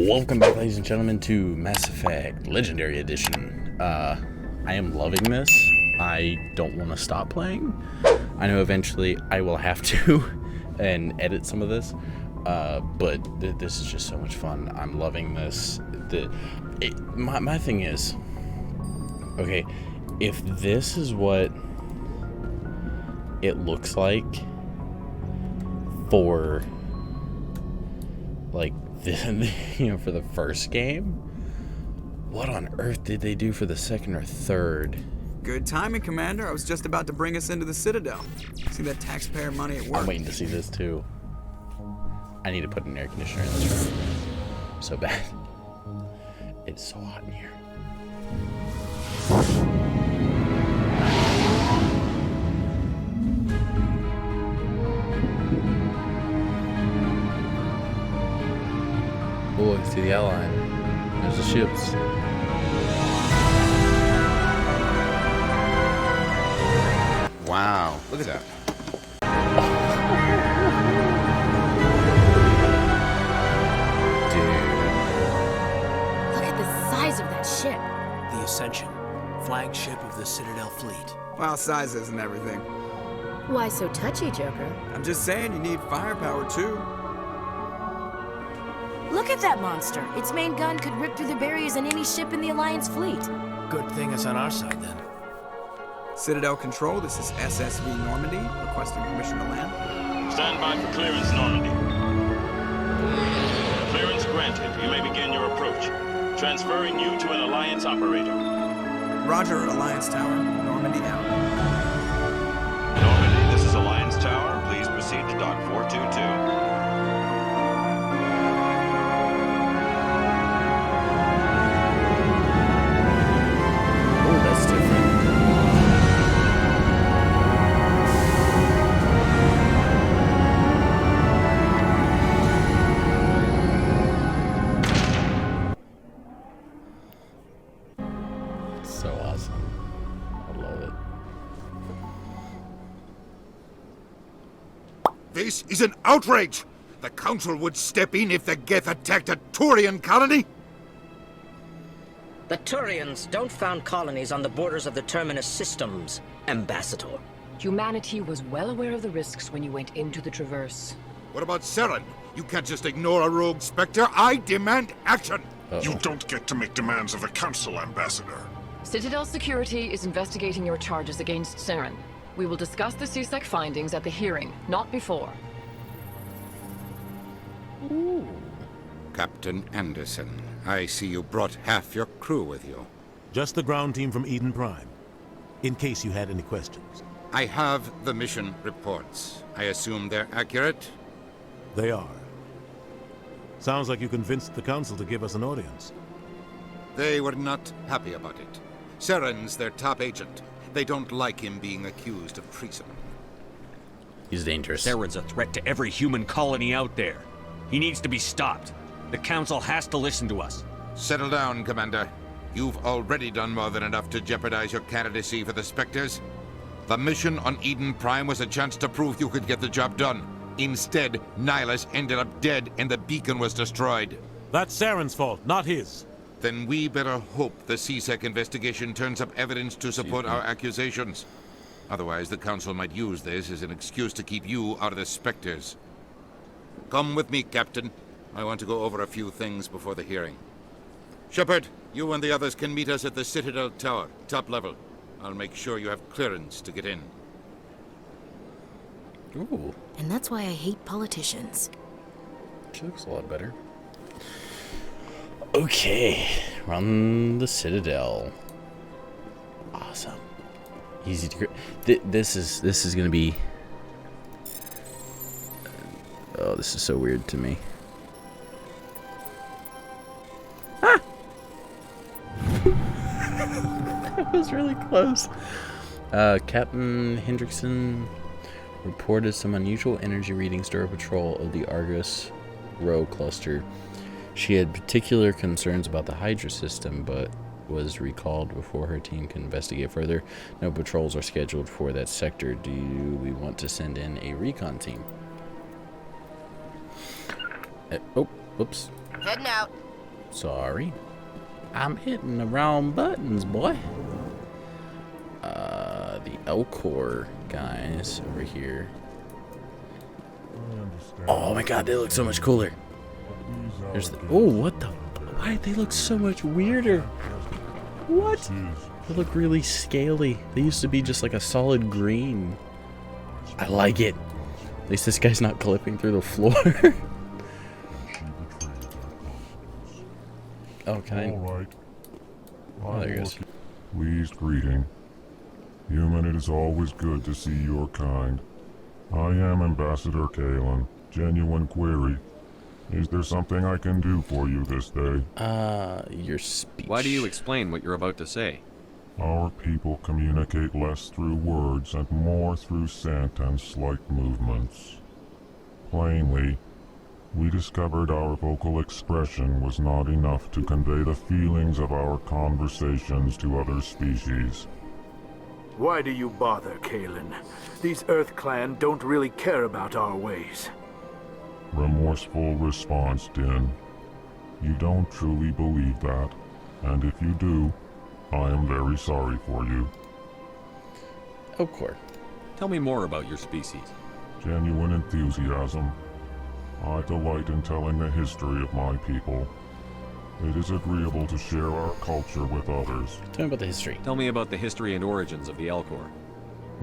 Welcome back, ladies and gentlemen, to Mass Effect Legendary Edition. I am loving this. I don't want to stop playing. I know eventually I will have to and edit some of this, but this is just so much fun. I'm loving this. My thing is, okay, if this is what it looks like for like for the first game, what on earth did they do for the second or third? Good timing, Commander. I was just about to bring us into the Citadel. See that taxpayer money at work. I'm waiting to see this too. I need to put an air conditioner in this room so bad. It's so hot in here. Oh, I see the outline. There's the ships. Wow, look at that. Dude. Look at the size of that ship. The Ascension, flagship of the Citadel fleet. Well, size isn't everything. Why so touchy, Joker? I'm just saying you need firepower, too. Look at that monster. Its main gun could rip through the barriers in any ship in the Alliance fleet. Good thing it's on our side, then. Citadel Control, this is SSV Normandy, requesting permission to land. Stand by for clearance, Normandy. Clearance granted. You may begin your approach. Transferring you to an Alliance operator. Roger, Alliance Tower. Normandy out. Normandy, this is Alliance Tower. Please proceed to Dock 422. Oh, that's different. So awesome. I love it. This is an outrage! The Council would step in if the Geth attacked a Turian colony? The Turians don't found colonies on the borders of the Terminus systems, Ambassador. Humanity was well aware of the risks when you went into the Traverse. What about Saren? You can't just ignore a rogue Spectre. I demand action! You don't get to make demands of the Council, Ambassador. Citadel Security is investigating your charges against Saren. We will discuss the CSEC findings at the hearing, not before. Ooh. Captain Anderson, I see you brought half your crew with you. Just the ground team from Eden Prime, in case you had any questions. I have the mission reports. I assume they're accurate? They are. Sounds like you convinced the Council to give us an audience. They were not happy about it. Saren's their top agent. They don't like him being accused of treason. He's dangerous. Saren's a threat to every human colony out there. He needs to be stopped. The Council has to listen to us. Settle down, Commander. You've already done more than enough to jeopardize your candidacy for the Spectres. The mission on Eden Prime was a chance to prove you could get the job done. Instead, Nihilus ended up dead and the beacon was destroyed. That's Saren's fault, not his. Then we better hope the CSEC investigation turns up evidence to support our accusations. Otherwise, the Council might use this as an excuse to keep you out of the Spectres. Come with me, Captain. I want to go over a few things before the hearing. Shepard, you and the others can meet us at the Citadel Tower, top level. I'll make sure you have clearance to get in. Ooh. And that's why I hate politicians. She looks a lot better. Okay, we're on the Citadel. Awesome. Easy to. This is gonna be. Oh, this is so weird to me. Ah! That was really close. Captain Hendrickson reported some unusual energy readings during patrol of the Argus Rho cluster. She had particular concerns about the Hydra system, but was recalled before her team could investigate further. No patrols are scheduled for that sector. Do we want to send in a recon team? Oh, whoops. Heading out. Sorry. I'm hitting the wrong buttons, boy. The Elcor guys over here. Oh my god, they look so much cooler. There's the, oh, what the? Why they look so much weirder? What? They look really scaly. They used to be just like a solid green. I like it. At least this guy's not clipping through the floor. Oh, can I? All right. Oh, there he goes. Pleased greeting. Human, it is always good to see your kind. I am Ambassador Kalen. Genuine query. Is there something I can do for you this day? Your speech. Why do you explain what you're about to say? Our people communicate less through words and more through scent and slight movements. Plainly, we discovered our vocal expression was not enough to convey the feelings of our conversations to other species. Why do you bother, Kalen? These Earth Clan don't really care about our ways. Remorseful response, Din. You don't truly believe that, and if you do, I am very sorry for you. Elcor. Tell me more about your species. Genuine enthusiasm. I delight in telling the history of my people. It is agreeable to share our culture with others. Tell me about the history. Tell me about the history and origins of the Elcor.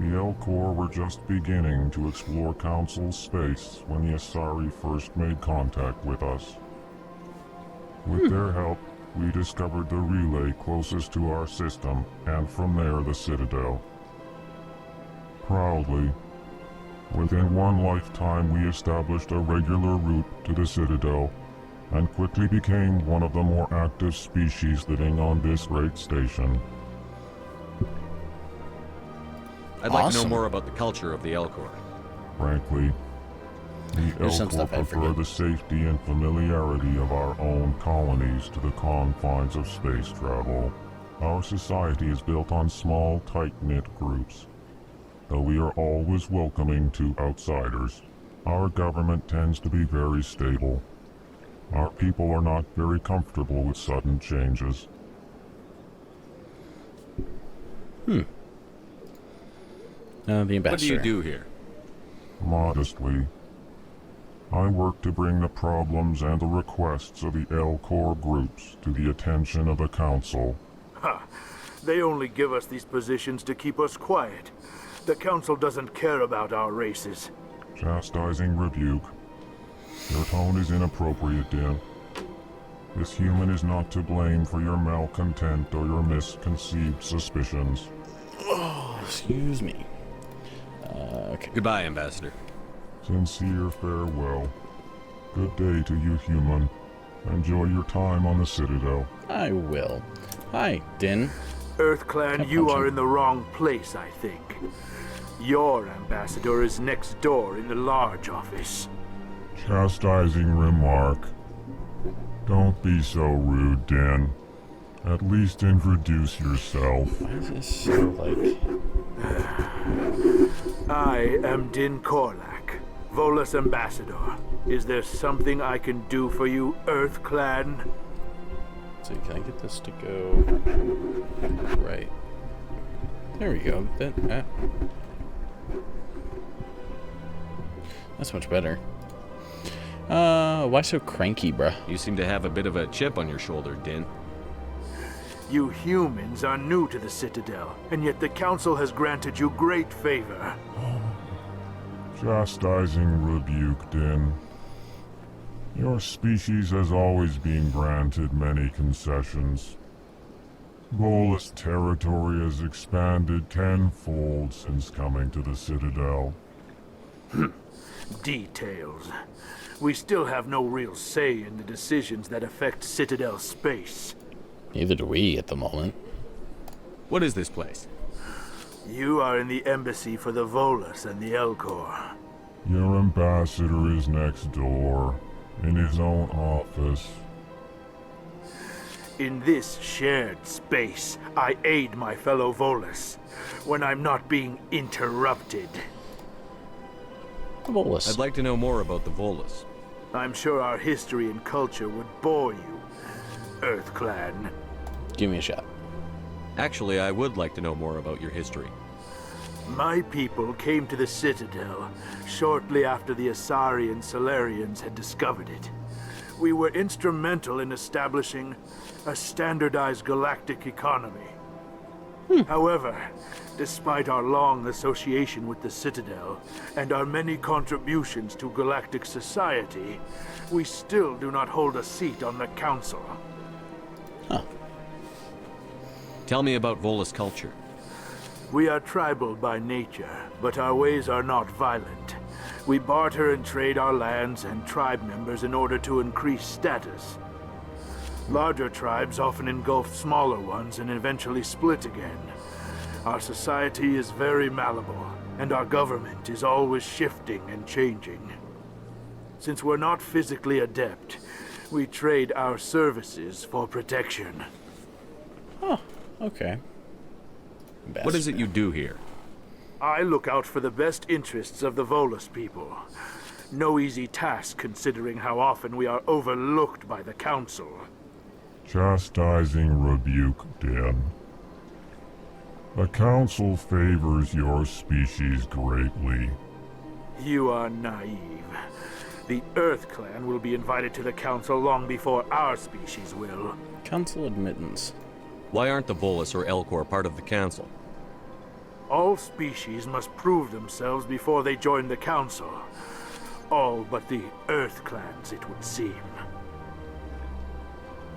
The Elcor were just beginning to explore Council's space when the Asari first made contact with us. With their help, we discovered the relay closest to our system, and from there the citadel. Proudly, within one lifetime we established a regular route to the citadel, and quickly became one of the more active species living on this great station. I'd like to know more about the culture of the Elcor. Frankly, the Elcor prefer the safety and familiarity of our own colonies to the confines of space travel. Our society is built on small, tight-knit groups. Though we are always welcoming to outsiders, our government tends to be very stable. Our people are not very comfortable with sudden changes. The ambassador. What do you do here? Modestly, I work to bring the problems and the requests of the Elcor groups to the attention of the Council. Ha! They only give us these positions to keep us quiet. The Council doesn't care about our races. Chastising rebuke. Your tone is inappropriate, Din. This human is not to blame for your malcontent or your misconceived suspicions. Oh, excuse me. Okay. Goodbye, Ambassador. Sincere farewell. Good day to you, human. Enjoy your time on the Citadel. I will. Hi, Din. Earth Clan, you are in the wrong place, I think. Your ambassador is next door in the large office. Chastising remark. Don't be so rude, Din. At least introduce yourself. Why does this sound like... I am Din Korlak, Volus ambassador. Is there something I can do for you, Earth Clan? So can I get this to go right? There we go. That's much better. Why so cranky, bruh? You seem to have a bit of a chip on your shoulder, Din. You humans are new to the Citadel, and yet the Council has granted you great favor. Chastising rebuke, Din. Your species has always been granted many concessions. Volus territory has expanded tenfold since coming to the Citadel. Details. We still have no real say in the decisions that affect Citadel space. Neither do we at the moment. What is this place? You are in the embassy for the Volus and the Elcor. Your ambassador is next door, in his own office. In this shared space, I aid my fellow Volus when I'm not being interrupted. Volus. I'd like to know more about the Volus. I'm sure our history and culture would bore you. Earth Clan. Give me a shot. Actually, I would like to know more about your history. My people came to the Citadel shortly after the Asari and Solarians had discovered it. We were instrumental in establishing a standardized galactic economy. However, despite our long association with the Citadel and our many contributions to galactic society, we still do not hold a seat on the Council. Tell me about Volus culture. We are tribal by nature, but our ways are not violent. We barter and trade our lands and tribe members in order to increase status. Larger tribes often engulf smaller ones and eventually split again. Our society is very malleable, and our government is always shifting and changing. Since we're not physically adept, we trade our services for protection. Oh, okay. What is it you do here? I look out for the best interests of the Volus people. No easy task considering how often we are overlooked by the Council. Chastising rebuke, Den. The Council favors your species greatly. You are naive. The Earth Clan will be invited to the Council long before our species will. Council admittance. Why aren't the Volus or Elcor part of the Council? All species must prove themselves before they join the Council. All but the Earth Clans, it would seem.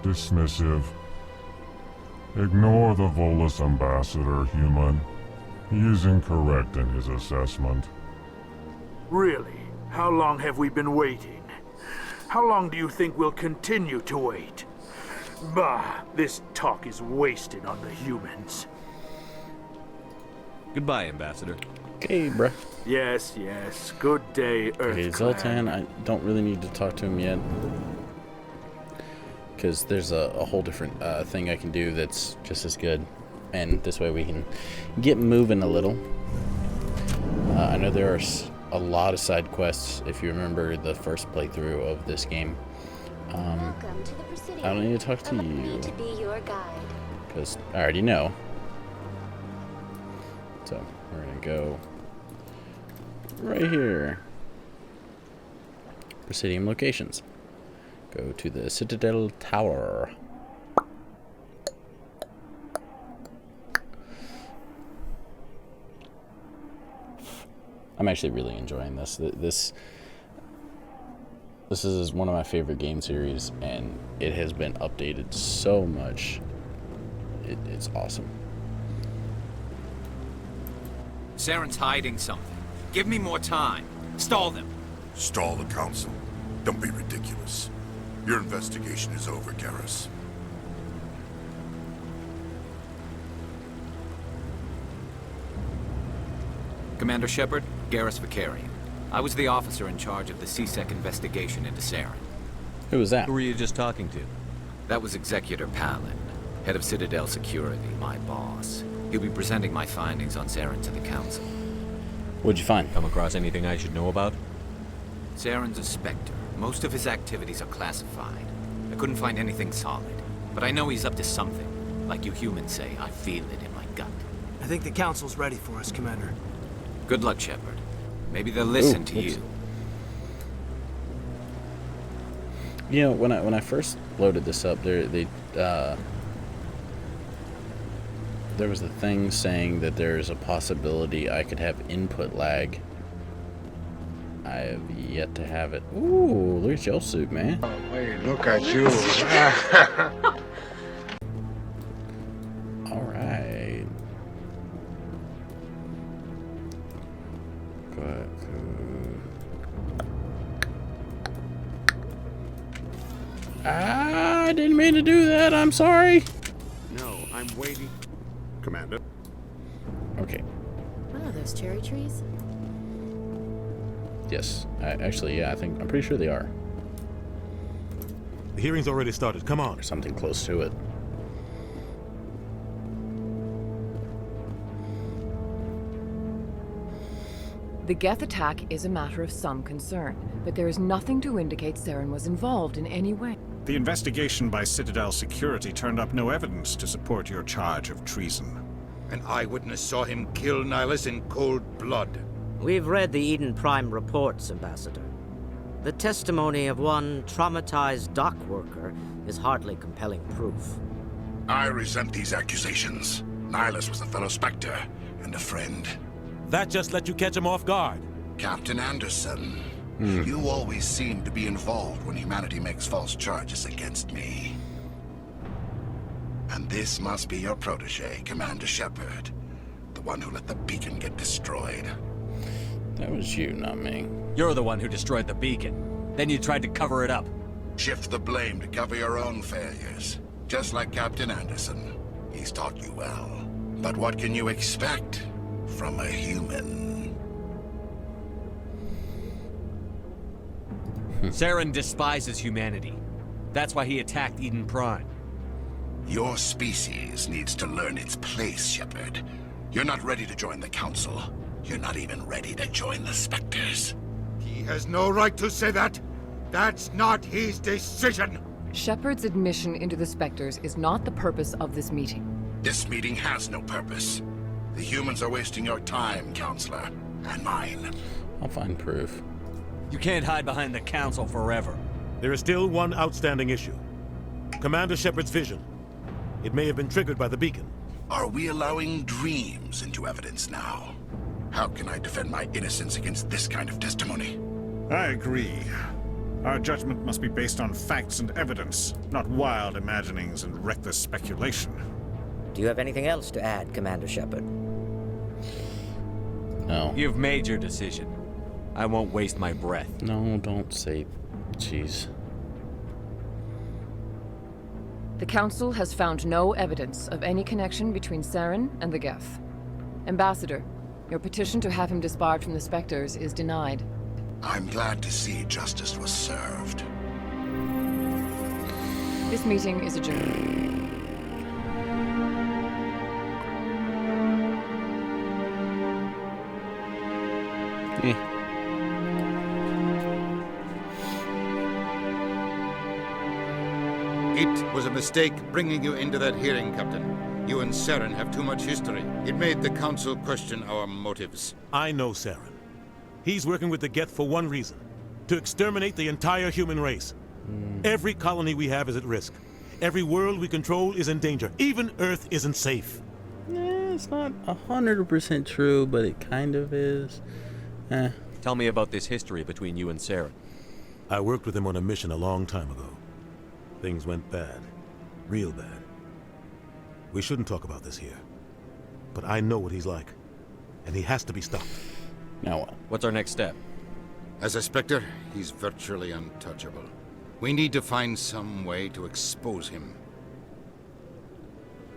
Dismissive. Ignore the Volus ambassador, human. He is incorrect in his assessment. Really? How long have we been waiting? How long do you think we'll continue to wait? Bah, this talk is wasted on the humans. Goodbye, Ambassador. Okay, bruh. Yes, yes. Good day, Earth Okay, Clan. Zoltan, I don't really need to talk to him yet. Because there's a whole different thing I can do that's just as good. And this way we can get moving a little. I know there are a lot of side quests, if you remember the first playthrough of this game. Welcome to the Presidium. I don't need to talk to Allow you. me to be your guide. Because I already know. So, we're going to go right here. Presidium locations. Go to the Citadel Tower. I'm actually really enjoying this. This is one of my favorite game series, and it has been updated so much. It's awesome. Saren's hiding something. Give me more time. Stall them. Stall the Council? Don't be ridiculous. Your investigation is over, Garrus. Commander Shepard, Garrus Vicarian. I was the officer in charge of the CSEC investigation into Saren. Who was that? Who were you just talking to? That was Executor Palin, head of Citadel Security, my boss. He'll be presenting my findings on Saren to the Council. What'd you find? Come across anything I should know about? Saren's a Spectre. Most of his activities are classified. I couldn't find anything solid. But I know he's up to something. Like you humans say, I feel it in my gut. I think the Council's ready for us, Commander. Good luck, Shepard. Maybe they'll listen to you. You know, when I first loaded this up, there was a thing saying that there's a possibility I could have input lag. I have yet to have it. Ooh, look at your suit, man. Oh, wait, look at you. All right. Good. I didn't mean to do that. I'm sorry. No, I'm waiting. Commander. Okay. What are those cherry trees? Yes. Actually, yeah, I'm pretty sure they are. The hearing's already started. Come on. Or something close to it. The Geth attack is a matter of some concern, but there is nothing to indicate Saren was involved in any way. The investigation by Citadel Security turned up no evidence to support your charge of treason. An eyewitness saw him kill Nihilus in cold blood. We've read the Eden Prime reports, Ambassador. The testimony of one traumatized dock worker is hardly compelling proof. I resent these accusations. Nihilus was a fellow Spectre and a friend. That just let you catch him off guard. Captain Anderson, you always seem to be involved when humanity makes false charges against me. And this must be your protege, Commander Shepard. The one who let the beacon get destroyed. That was you, not me. You're the one who destroyed the beacon. Then you tried to cover it up. Shift the blame to cover your own failures. Just like Captain Anderson. He's taught you well. But what can you expect from a human? Saren despises humanity. That's why he attacked Eden Prime. Your species needs to learn its place, Shepard. You're not ready to join the Council. You're not even ready to join the Spectres. He has no right to say that. That's not his decision. Shepard's admission into the Spectres is not the purpose of this meeting. This meeting has no purpose. The humans are wasting your time, Counselor, and mine. I'll find proof. You can't hide behind the Council forever. There is still one outstanding issue. Commander Shepard's vision. It may have been triggered by the beacon. Are we allowing dreams into evidence now? How can I defend my innocence against this kind of testimony? I agree. Our judgment must be based on facts and evidence, not wild imaginings and reckless speculation. Do you have anything else to add, Commander Shepard? No. You've made your decision. I won't waste my breath. No, don't say... Jeez. The Council has found no evidence of any connection between Saren and the Geth. Ambassador, your petition to have him disbarred from the Spectres is denied. I'm glad to see justice was served. This meeting is adjourned. It was a mistake bringing you into that hearing, Captain. You and Saren have too much history. It made the Council question our motives. I know Saren. He's working with the Geth for one reason. To exterminate the entire human race. Every colony we have is at risk. Every world we control is in danger. Even Earth isn't safe. It's not 100% true, but it kind of is. Tell me about this history between you and Saren. I worked with him on a mission a long time ago. Things went bad. Real bad. We shouldn't talk about this here. But I know what he's like. And he has to be stopped. Now what? What's our next step? As a Spectre, he's virtually untouchable. We need to find some way to expose him.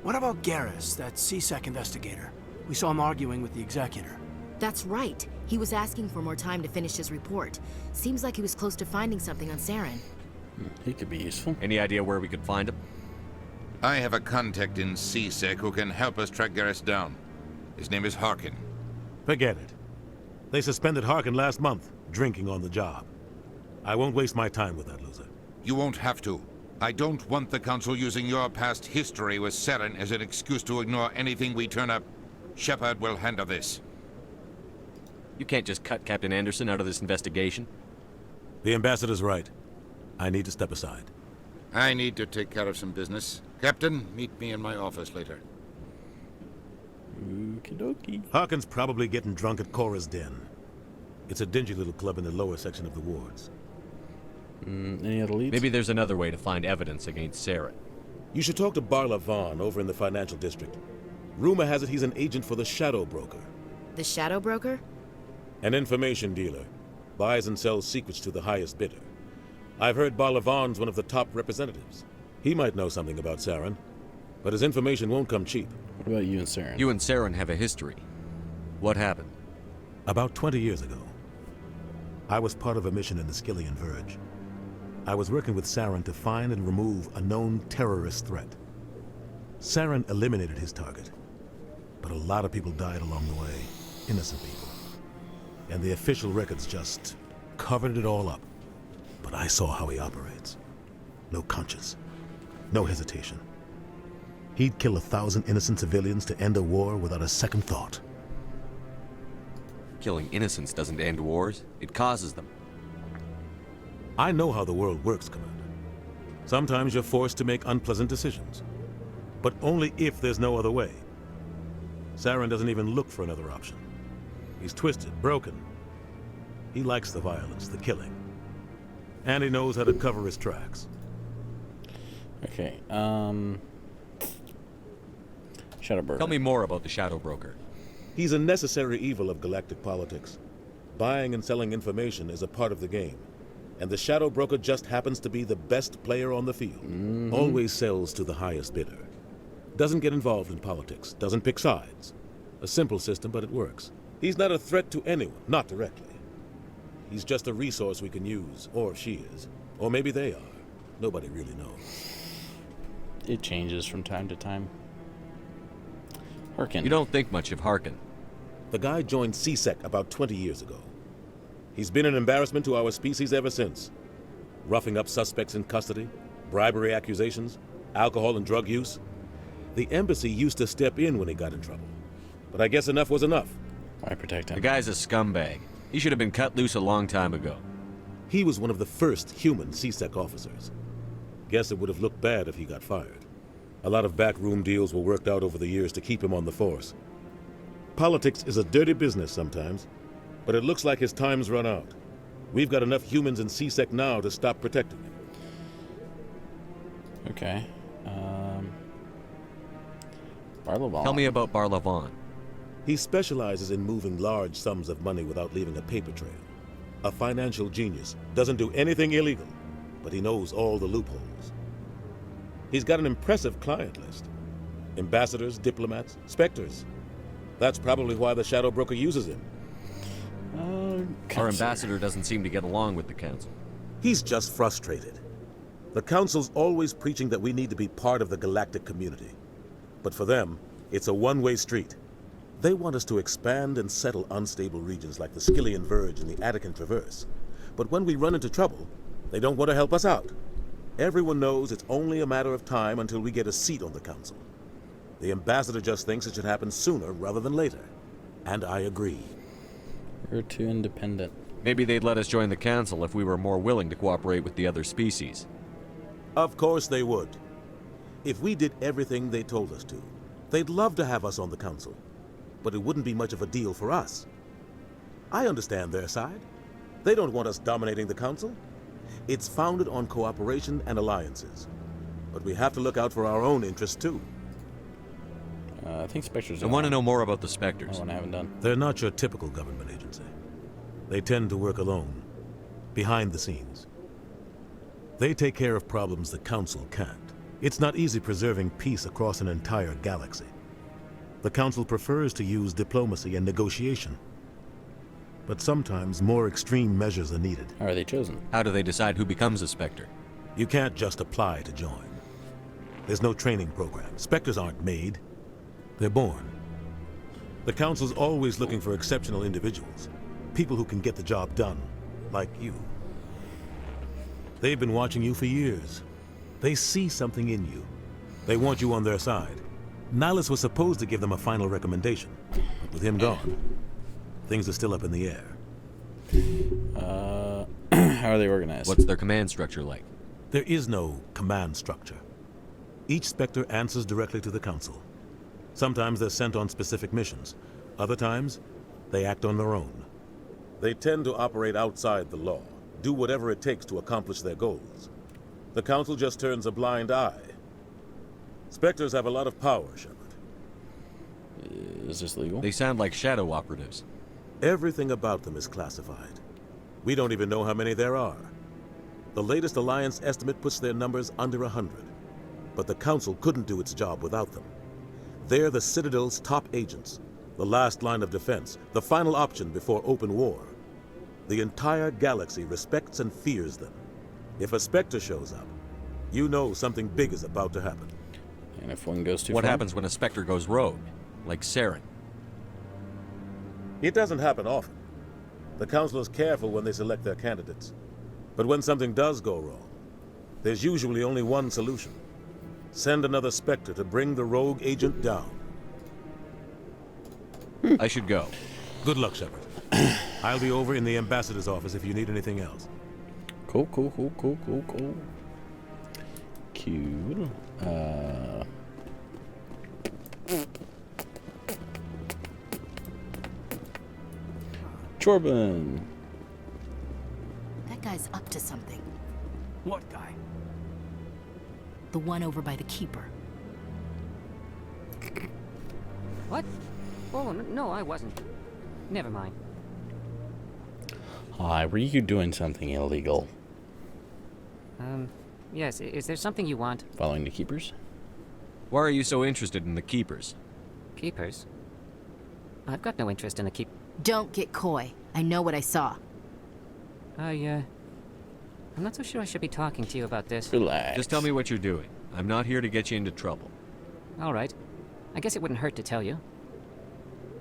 What about Garrus, that CSEC investigator? We saw him arguing with the Executor. That's right. He was asking for more time to finish his report. Seems like he was close to finding something on Saren. He could be useful. Any idea where we could find him? I have a contact in CSEC who can help us track Garrus down. His name is Harkin. Forget it. They suspended Harkin last month, drinking on the job. I won't waste my time with that loser. You won't have to. I don't want the Council using your past history with Saren as an excuse to ignore anything we turn up. Shepard will handle this. You can't just cut Captain Anderson out of this investigation. The Ambassador's right. I need to step aside. I need to take care of some business. Captain, meet me in my office later. Okie dokie. Harkin's probably getting drunk at Cora's Den. It's a dingy little club in the lower section of the wards. Any other leads? Maybe there's another way to find evidence against Saren. You should talk to Barla Vaughn over in the financial district. Rumor has it he's an agent for the Shadow Broker. The Shadow Broker? An information dealer. Buys and sells secrets to the highest bidder. I've heard Barla Vaughn's one of the top representatives. He might know something about Saren, but his information won't come cheap. What about you and Saren? You and Saren have a history. What happened? About 20 years ago, I was part of a mission in the Skillian Verge. I was working with Saren to find and remove a known terrorist threat. Saren eliminated his target, but a lot of people died along the way, innocent people. And the official records just covered it all up. But I saw how he operates. no conscience, no hesitation. He'd kill 1,000 innocent civilians to end a war without a second thought. Killing innocents doesn't end wars, it causes them. I know how the world works, Commander. Sometimes you're forced to make unpleasant decisions, but only if there's no other way. Saren doesn't even look for another option. He's twisted, broken. He likes the violence, the killing. And he knows how to cover his tracks. Okay, Shadow Broker. Tell me more about the Shadow Broker. He's a necessary evil of galactic politics. Buying and selling information is a part of the game. And the Shadow Broker just happens to be the best player on the field. Always sells to the highest bidder. Doesn't get involved in politics, doesn't pick sides. A simple system, but it works. He's not a threat to anyone, not directly. He's just a resource we can use, or she is. Or maybe they are. Nobody really knows. It changes from time to time. Harkin. You don't think much of Harkin. The guy joined CSEC about 20 years ago. He's been an embarrassment to our species ever since. Roughing up suspects in custody, bribery accusations, alcohol and drug use. The embassy used to step in when he got in trouble. But I guess enough was enough. Why protect him? The guy's a scumbag. He should have been cut loose a long time ago. He was one of the first human CSEC officers. Guess it would have looked bad if he got fired. A lot of backroom deals were worked out over the years to keep him on the force. Politics is a dirty business sometimes, but it looks like his time's run out. We've got enough humans in CSEC now to stop protecting him. Okay. Barlavon. Tell me about Barlavon. He specializes in moving large sums of money without leaving a paper trail. A financial genius, doesn't do anything illegal, but he knows all the loopholes. He's got an impressive client list. Ambassadors, diplomats, specters. That's probably why the Shadow Broker uses him. Our ambassador doesn't seem to get along with the Council. He's just frustrated. The Council's always preaching that we need to be part of the galactic community. But for them, it's a one-way street. They want us to expand and settle unstable regions like the Skillian Verge and the Attican Traverse. But when we run into trouble, they don't want to help us out. Everyone knows it's only a matter of time until we get a seat on the Council. The ambassador just thinks it should happen sooner rather than later. And I agree. We're too independent. Maybe they'd let us join the Council if we were more willing to cooperate with the other species. Of course they would. If we did everything they told us to, they'd love to have us on the Council. But it wouldn't be much of a deal for us. I understand their side. They don't want us dominating the Council. It's founded on cooperation and alliances. But we have to look out for our own interests, too. I think Spectres I want to know more about the Spectres. Oh, I haven't done. They're not your typical government agency. They tend to work alone, behind the scenes. They take care of problems the Council can't. It's not easy preserving peace across an entire galaxy. The Council prefers to use diplomacy and negotiation. But sometimes more extreme measures are needed. How are they chosen? How do they decide who becomes a Spectre? You can't just apply to join. There's no training program. Spectres aren't made. They're born. The Council's always looking for exceptional individuals. People who can get the job done, like you. They've been watching you for years. They see something in you. They want you on their side. Nihilus was supposed to give them a final recommendation, but with him gone, things are still up in the air. How are they organized? What's their command structure like? There is no command structure. Each Spectre answers directly to the Council. Sometimes they're sent on specific missions. Other times, they act on their own. They tend to operate outside the law, do whatever it takes to accomplish their goals. The Council just turns a blind eye. Spectres have a lot of power, Shepard. Is this legal? They sound like shadow operatives. Everything about them is classified. We don't even know how many there are. The latest Alliance estimate puts their numbers under 100. But the Council couldn't do its job without them. They're the Citadel's top agents, the last line of defense, the final option before open war. The entire galaxy respects and fears them. If a Spectre shows up, you know something big is about to happen. And if one goes too What far? happens when a Spectre goes rogue? Like Saren? It doesn't happen often. The Council is careful when they select their candidates. But when something does go wrong, There's usually only one solution. Send another Spectre to bring the rogue agent down. I should go. Good luck, Shepard. I'll be over in the ambassador's office if you need anything else. Cool. Cute. Corbin. That guy's up to something. What guy? The one over by the Keeper. What? Oh, no, I wasn't. Never mind. Hi, were you doing something illegal? Yes, is there something you want? Following the Keepers? Why are you so interested in the Keepers? Keepers? I've got no interest in the Don't get coy. I know what I saw. I'm not so sure I should be talking to you about this. Relax. Just tell me what you're doing. I'm not here to get you into trouble. All right. I guess it wouldn't hurt to tell you.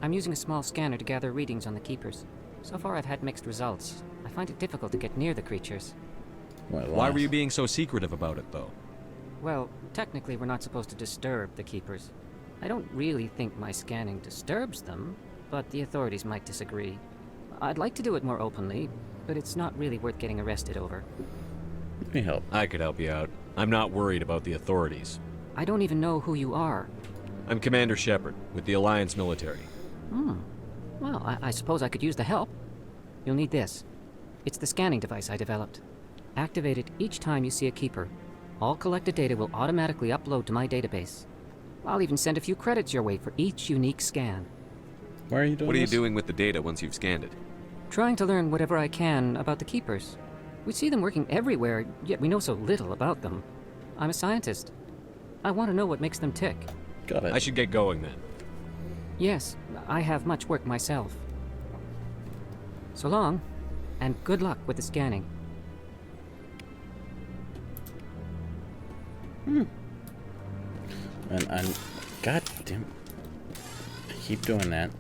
I'm using a small scanner to gather readings on the Keepers. So far I've had mixed results. I find it difficult to get near the creatures. Why were you being so secretive about it, though? Well, technically we're not supposed to disturb the Keepers. I don't really think my scanning disturbs them, but the authorities might disagree. I'd like to do it more openly, but it's not really worth getting arrested over. Let me help. I could help you out. I'm not worried about the authorities. I don't even know who you are. I'm Commander Shepard, with the Alliance military. Well, I suppose I could use the help. You'll need this. It's the scanning device I developed. Activate it each time you see a Keeper. All collected data will automatically upload to my database. I'll even send a few credits your way for each unique scan. Why are you doing What are you this? doing with the data once you've scanned it? Trying to learn whatever I can about the Keepers. We see them working everywhere, yet we know so little about them. I'm a scientist. I want to know what makes them tick. Got it. I should get going then. Yes, I have much work myself. So long, and good luck with the scanning. And God damn, I keep doing that.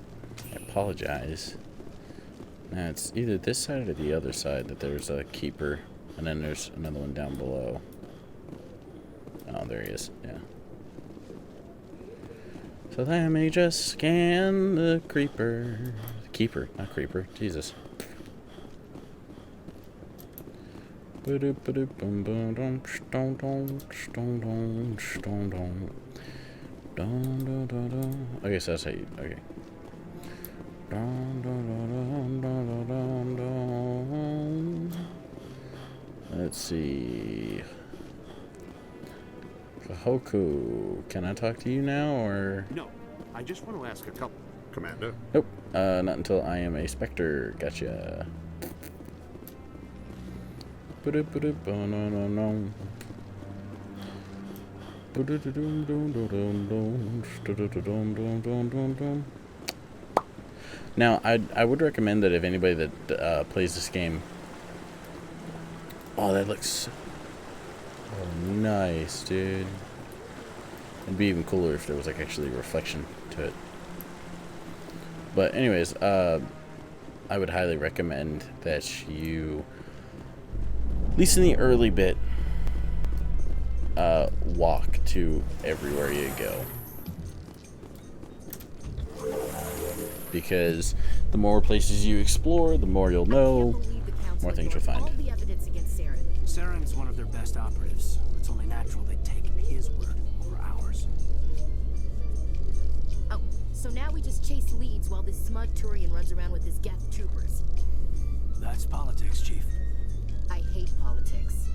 I apologize. Now it's either this side or the other side that there's a Keeper, and then there's another one down below. Oh, there he is. Yeah. So let me just scan the Creeper. Keeper, not Creeper. Jesus. I guess that's how you. Okay. Let's see. Kahoku, can I talk to you now, or? No, I just want to ask a couple, Commander. Nope, not until I am a Spectre. Gotcha. Now, I would recommend that if anybody that plays this game. Oh, that looks nice, dude. It'd be even cooler if there was like actually a reflection to it. But anyways, I would highly recommend that you, at least in the early bit, walk to everywhere you go. Because the more places you explore, the more you'll know, more things you'll find. Saren's one of their best operatives. It's only natural they'd take his word over ours. Oh, so now we just chase leads while this smug Turian runs around with his Geth troopers. That's politics, Chief. I hate politics.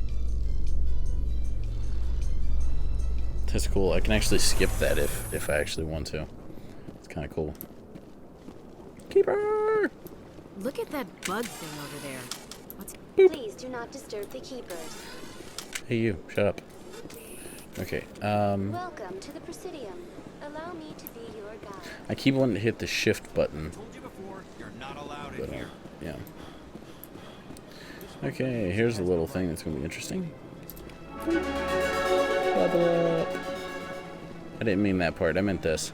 That's cool. I can actually skip that if I actually want to. It's kind of cool. Keeper! Look at that bug thing over there. Please do not disturb the Keepers. Hey you, shut up. Okay, Welcome to the Presidium. Allow me to be your guide. I keep wanting to hit the shift button. Told you before, you're not allowed But, yeah. Okay, here's a little thing that's going to be interesting. Level up. I didn't mean that part, I meant this.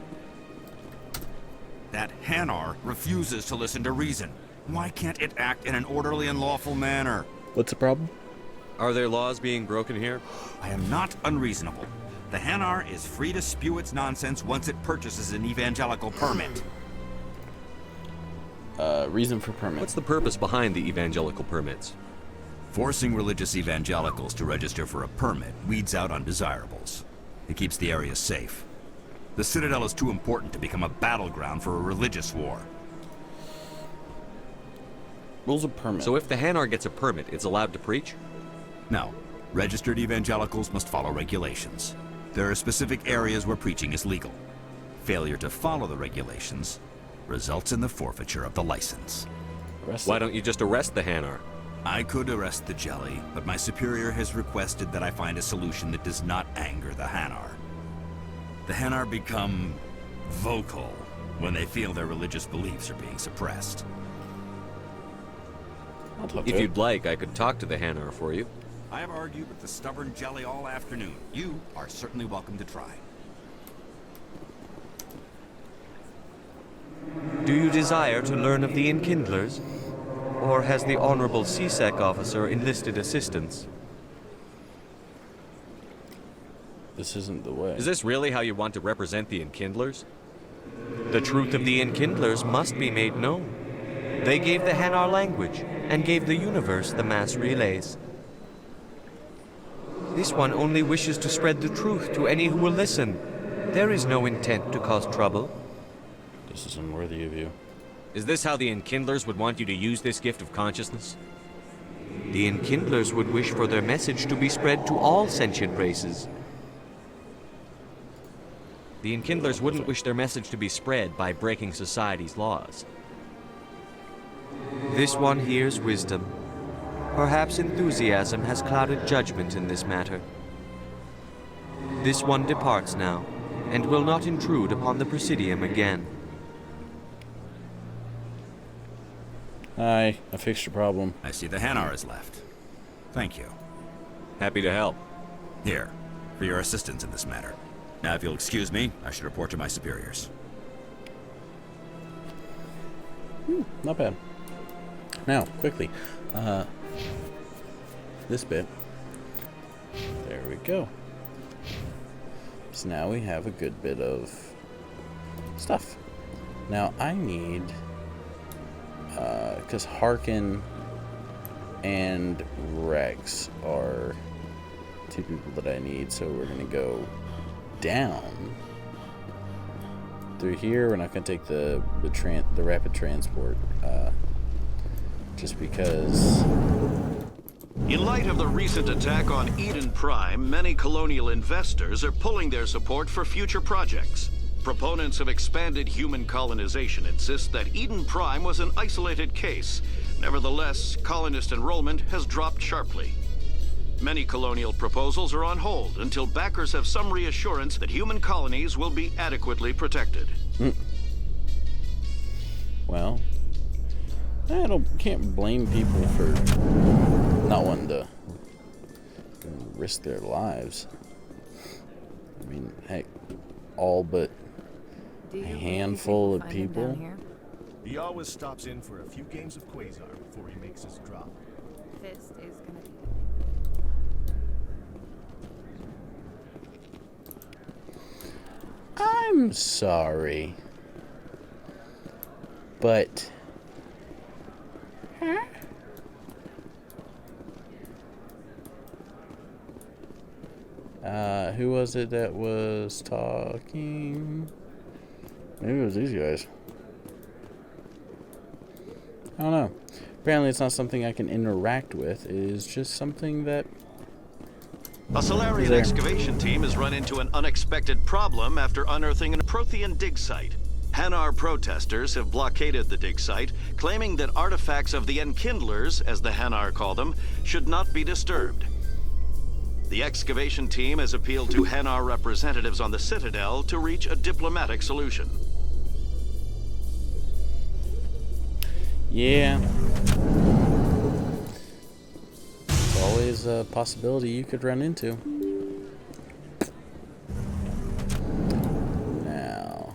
That Hanar refuses to listen to reason. Why can't it act in an orderly and lawful manner? What's the problem? Are there laws being broken here? I am not unreasonable. The Hanar is free to spew its nonsense once it purchases an evangelical permit. Reason for permit. What's the purpose behind the evangelical permits? Forcing religious evangelicals to register for a permit weeds out undesirables. It keeps the area safe. The Citadel is too important to become a battleground for a religious war. Rules of permit. So if the Hanar gets a permit, it's allowed to preach? No. Registered evangelicals must follow regulations. There are specific areas where preaching is legal. Failure to follow the regulations results in the forfeiture of the license. Why don't you just arrest the Hanar? I could arrest the Jelly, but my superior has requested that I find a solution that does not anger the Hanar. The Hanar become vocal when they feel their religious beliefs are being suppressed. If you'd like, I could talk to the Hanar for you. I have argued with the stubborn Jelly all afternoon. You are certainly welcome to try. Do you desire to learn of the Enkindlers? Or has the Honorable CSEC officer enlisted assistance? This isn't the way. Is this really how you want to represent the Enkindlers? The truth of the Enkindlers must be made known. They gave the Hanar language, and gave the universe the mass relays. This one only wishes to spread the truth to any who will listen. There is no intent to cause trouble. This is unworthy of you. Is this how the Enkindlers would want you to use this gift of consciousness? The Enkindlers would wish for their message to be spread to all sentient races. The Enkindlers wouldn't wish their message to be spread by breaking society's laws. This one hears wisdom. Perhaps enthusiasm has clouded judgment in this matter. This one departs now, and will not intrude upon the Presidium again. Hi, I fixed your problem. I see the Hanar is left. Thank you. Happy to help. Here, for your assistance in this matter. Now, if you'll excuse me, I should report to my superiors. Not bad. Now, quickly, this bit. There we go. So now we have a good bit of stuff. Now I need, because Harkin and Rex are two people that I need, so we're gonna go down through here. We're not gonna take the rapid transport, just because. In light of the recent attack on Eden Prime, many colonial investors are pulling their support for future projects. Proponents of expanded human colonization insist that Eden Prime was an isolated case. Nevertheless, colonist enrollment has dropped sharply. Many colonial proposals are on hold until backers have some reassurance that human colonies will be adequately protected. Well, I can't blame people for not wanting to risk their lives. I mean, heck, all but a handful of people. He always stops in for a few games of Quasar before he makes his drop. This is gonna be... I'm sorry, but who was it that was talking? Maybe it was these guys. I don't know. Apparently it's not something I can interact with. It is just something that... A Solarian excavation team has run into an unexpected problem after unearthing a Prothean dig site. Hanar protesters have blockaded the dig site, claiming that artifacts of the Enkindlers, as the Hanar call them, should not be disturbed. The excavation team has appealed to Hanar representatives on the Citadel to reach a diplomatic solution. Yeah. It's always a possibility you could run into. Now.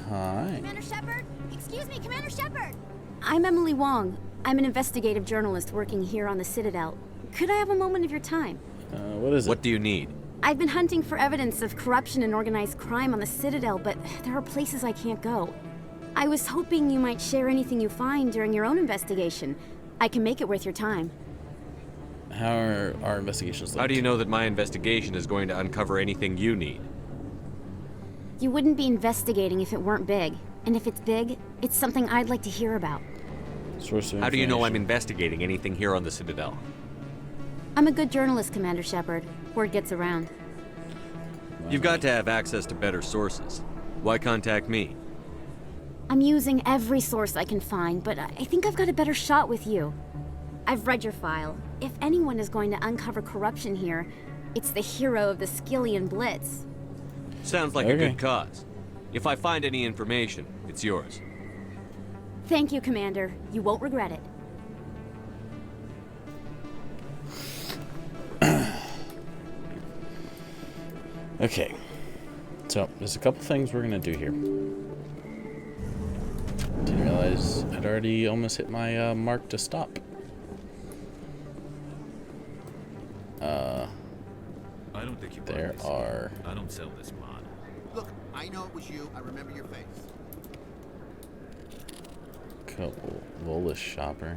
Hi. Commander Shepard? Excuse me, Commander Shepard! I'm Emily Wong. I'm an investigative journalist working here on the Citadel. Could I have a moment of your time? What is it? What do you need? I've been hunting for evidence of corruption and organized crime on the Citadel, but there are places I can't go. I was hoping you might share anything you find during your own investigation. I can make it worth your time. How are our investigations like? How do you know that my investigation is going to uncover anything you need? You wouldn't be investigating if it weren't big. And if it's big, it's something I'd like to hear about. Source of How do you know I'm information. investigating anything here on the Citadel? I'm a good journalist, Commander Shepard. Word gets around. You've got to have access to better sources. Why contact me? I'm using every source I can find, but I think I've got a better shot with you. I've read your file. If anyone is going to uncover corruption here, it's the hero of the Skillian Blitz. Sounds like a good cause. If I find any information, it's yours. Thank you, Commander. You won't regret it. Okay. So, there's a couple things we're gonna do here. Didn't realize I'd already almost hit my mark to stop. I don't think you there are... I don't sell this mod. Look, I know it was you. I remember your face. Couple Volus shopper.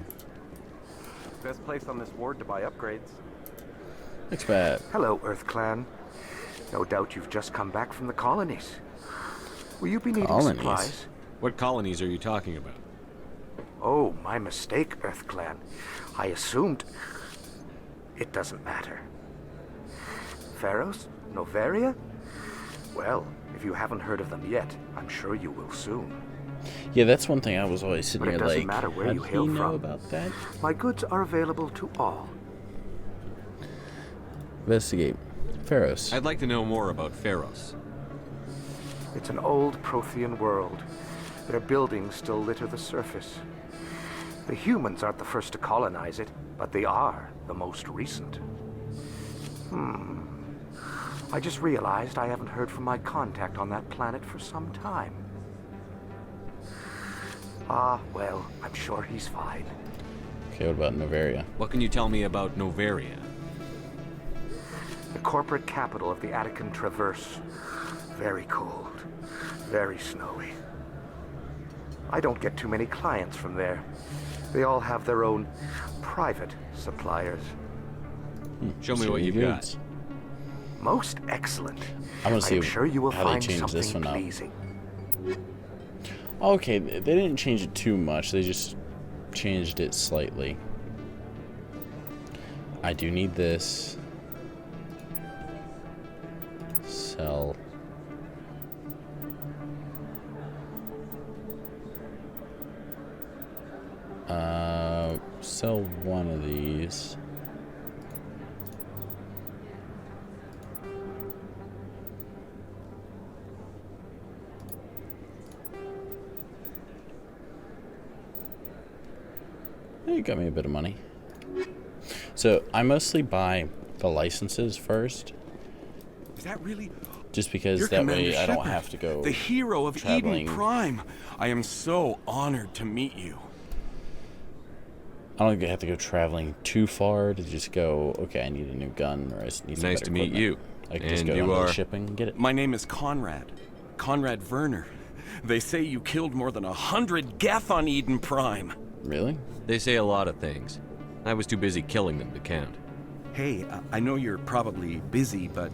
Best place on this ward to buy upgrades. Looks bad. Hello, Earth Clan. No doubt you've just come back from the colonies. Will you be needing supplies? What colonies are you talking about? Oh, my mistake, Earth Clan. I assumed... It doesn't matter. Pharos? Noveria? Well, if you haven't heard of them yet, I'm sure you will soon. Yeah, that's one thing I was always sitting But it there doesn't like, matter where how you do hail you know from. about that? My goods are available to all. Investigate. Pharos. I'd like to know more about Pharos. It's an old Prothean world. Their buildings still litter the surface. The humans aren't the first to colonize it, but they are the most recent. I just realized I haven't heard from my contact on that planet for some time. Ah, well, I'm sure he's fine. Okay, what about Noveria? What can you tell me about Noveria? The corporate capital of the Attican Traverse. Very cold. Very snowy. I don't get too many clients from there. They all have their own private suppliers. Show me what you've got. Most excellent. I want to see I'm sure you will how they find change this something one up. pleasing. Okay, they didn't change it too much. They just changed it slightly. I do need this. Sell. Sell one of these. You got me a bit of money. So I mostly buy the licenses first. Is that really? Just because You're that Commander way I don't Shepard, have to go the hero of traveling. Eden Prime. I am so honored to meet you. I don't have to go traveling too far to just go, okay, I need a new gun or I just need some Nice better to meet you. equipment. I can just And go you down to are? the shipping and get it. My name is Conrad. Conrad Werner. They say you killed more than 100 Geth on Eden Prime. Really? They say a lot of things. I was too busy killing them to count. Hey, I know you're probably busy, but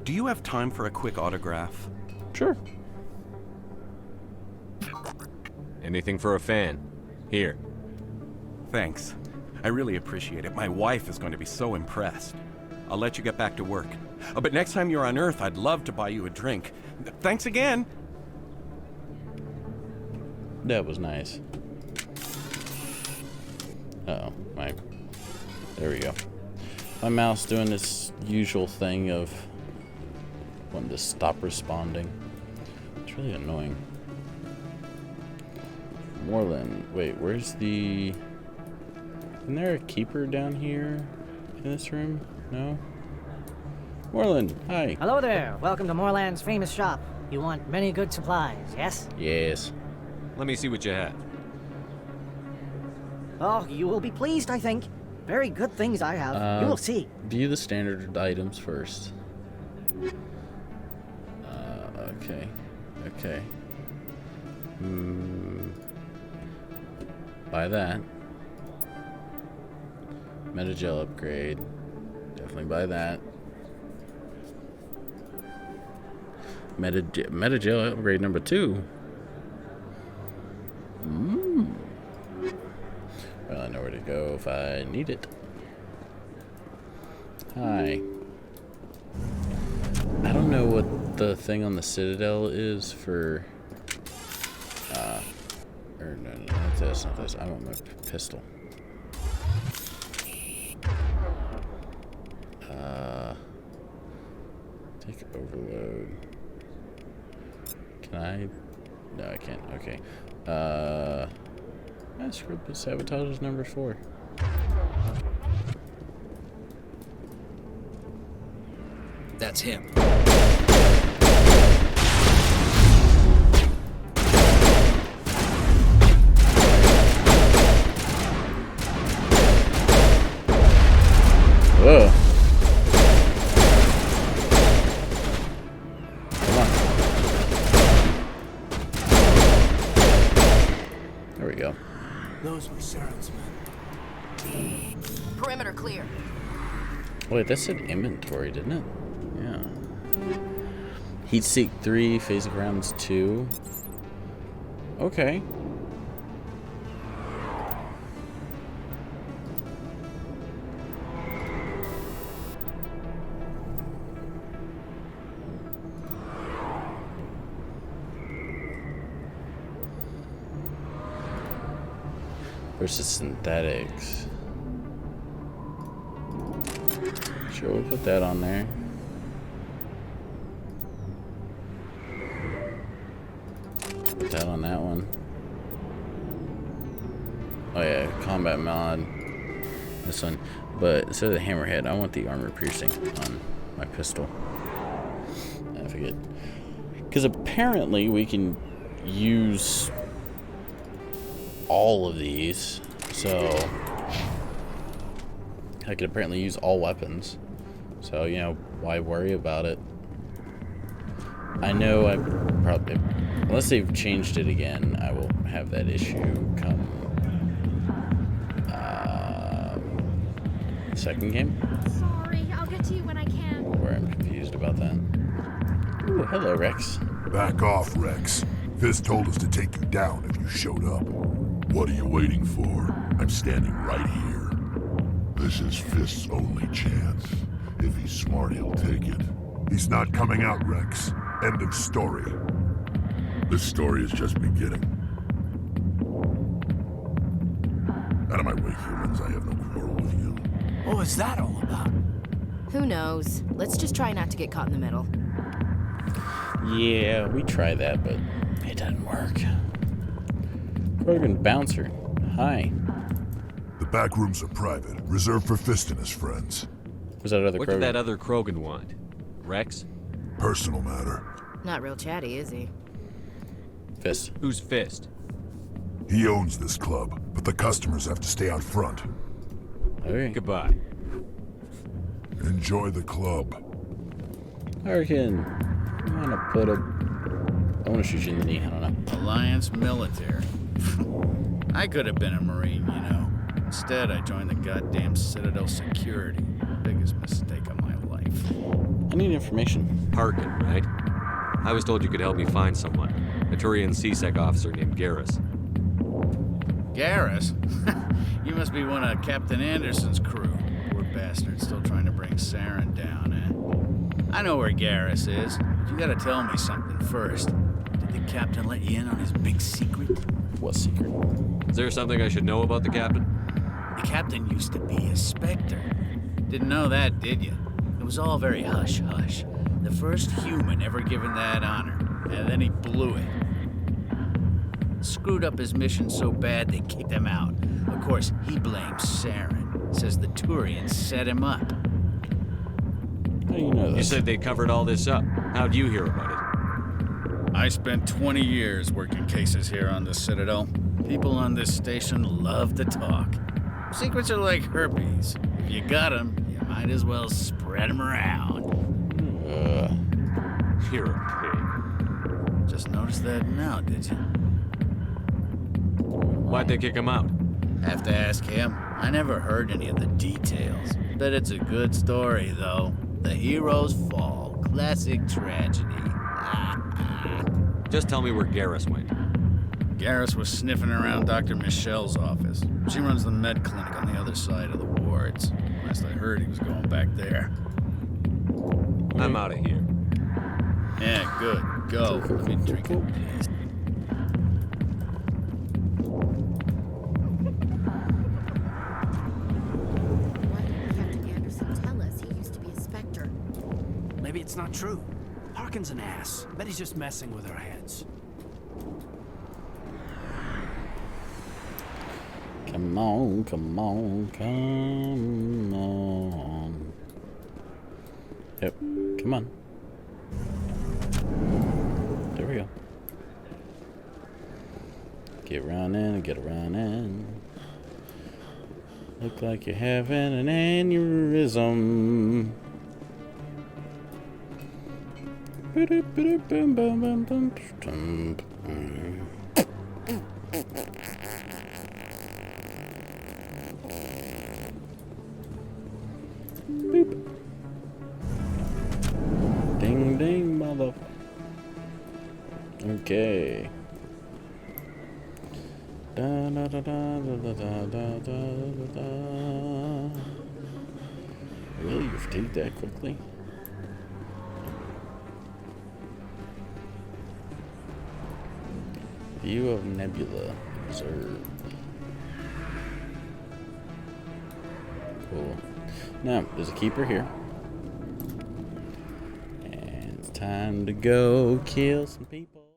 do you have time for a quick autograph? Sure. Anything for a fan. Here. Thanks. I really appreciate it. My wife is going to be so impressed. I'll let you get back to work. But next time you're on Earth, I'd love to buy you a drink. Thanks again. That was nice. Uh-oh. There we go. My mouse doing this usual thing of wanting to stop responding. It's really annoying. Moreland. Wait, where's the... Isn't there a keeper down here in this room? No? Moreland, hi. Hello there. Welcome to Moreland's famous shop. You want many good supplies, yes? Yes. Let me see what you have. Oh, you will be pleased, I think. Very good things I have. You will see. View the standard items first. Okay. Okay. Buy that. Metagel upgrade. Definitely buy that. Metagel upgrade number 2. Well, I know where to go if I need it. Hi. I don't know what the thing on the citadel is for. Or no, not this, not this. I want my pistol. Take overload. Can I? No, I can't. Okay. Screw it. Sabotage is number 4. That's him. Whoa. Come on. There we go. Those were Saren's men. Perimeter clear. Wait, that said inventory, didn't it? Yeah. Heat seek 3, phase of rounds 2. Okay. Versus synthetics. Sure, we'll put that on there. Put that on that one. Oh yeah, combat mod. This one. But instead of the hammerhead, I want the armor piercing on my pistol. I forget. Because apparently we can use all of these. So I could apparently use all weapons. So, you know, why worry about it? I know I probably, unless they've changed it again, I will have that issue come second game. Sorry, I'll get to you when I can. Where I'm confused about that. Ooh, hello, Rex. Back off, Rex. Fist told us to take you down if you showed up. What are you waiting for? I'm standing right here. This is Fist's only chance. If he's smart, he'll take it. He's not coming out, Rex. End of story. This story is just beginning. Out of my way, humans. I have no quarrel with you. What was that all about? Who knows? Let's just try not to get caught in the middle. Yeah, we try that, but it doesn't work. Krogan Bouncer. Hi. The back rooms are private, reserved for Fist and his friends. Was that other What Krogan? did that other Krogan want? Rex? Personal matter. Not real chatty, is he? Fist. Who's Fist? He owns this club, but the customers have to stay out front. Okay. Goodbye. Enjoy the club. Hurricane. I want to shoot you in the knee. I don't know. Alliance military. I could have been a Marine, you know. Instead, I joined the goddamn Citadel security. Biggest mistake of my life. I need information. Harkin, right? I was told you could help me find someone. A Turian CSEC officer named Garrus. Garrus? You must be one of Captain Anderson's crew. Poor bastard still trying to bring Saren down, eh? I know where Garrus is, but you gotta tell me something first. Did the captain let you in on his big secret? What secret? Is there something I should know about the captain? The captain used to be a Spectre. Didn't know that, did you? It was all very hush-hush. The first human ever given that honor, and then he blew it. Screwed up his mission so bad they kicked him out. Of course, he blames Saren. Says the Turians set him up. How do you know that? You said they covered all this up. How'd you hear about it? I spent 20 years working cases here on the Citadel. People on this station love to talk. Secrets are like herpes. If you got them, you might as well spread them around. You're a pig. Just noticed that now, did you? Why'd they kick him out? Have to ask him. I never heard any of the details. Bet it's a good story, though. The hero's fall. Classic tragedy. Just tell me where Garrus went. Garrus was sniffing around Dr. Michelle's office. She runs the med clinic on the other side of the wards. Last I heard, he was going back there. I'm out of here. Yeah, good. Go. Let me drink it, please. Why didn't Captain Anderson tell us he used to be a Spectre? Maybe it's not true. Harkin's an ass. Bet he's just messing with our heads. Come on, come on, come on. Yep, come on. There we go. Get running, get running. Look like you're having an aneurysm. Boop. Ding ding, mother. Okay. Da da da da da da da da da. Really, you fatigued that quickly? View of nebula observed. Cool. Now, there's a keeper here. And it's time to go kill some people.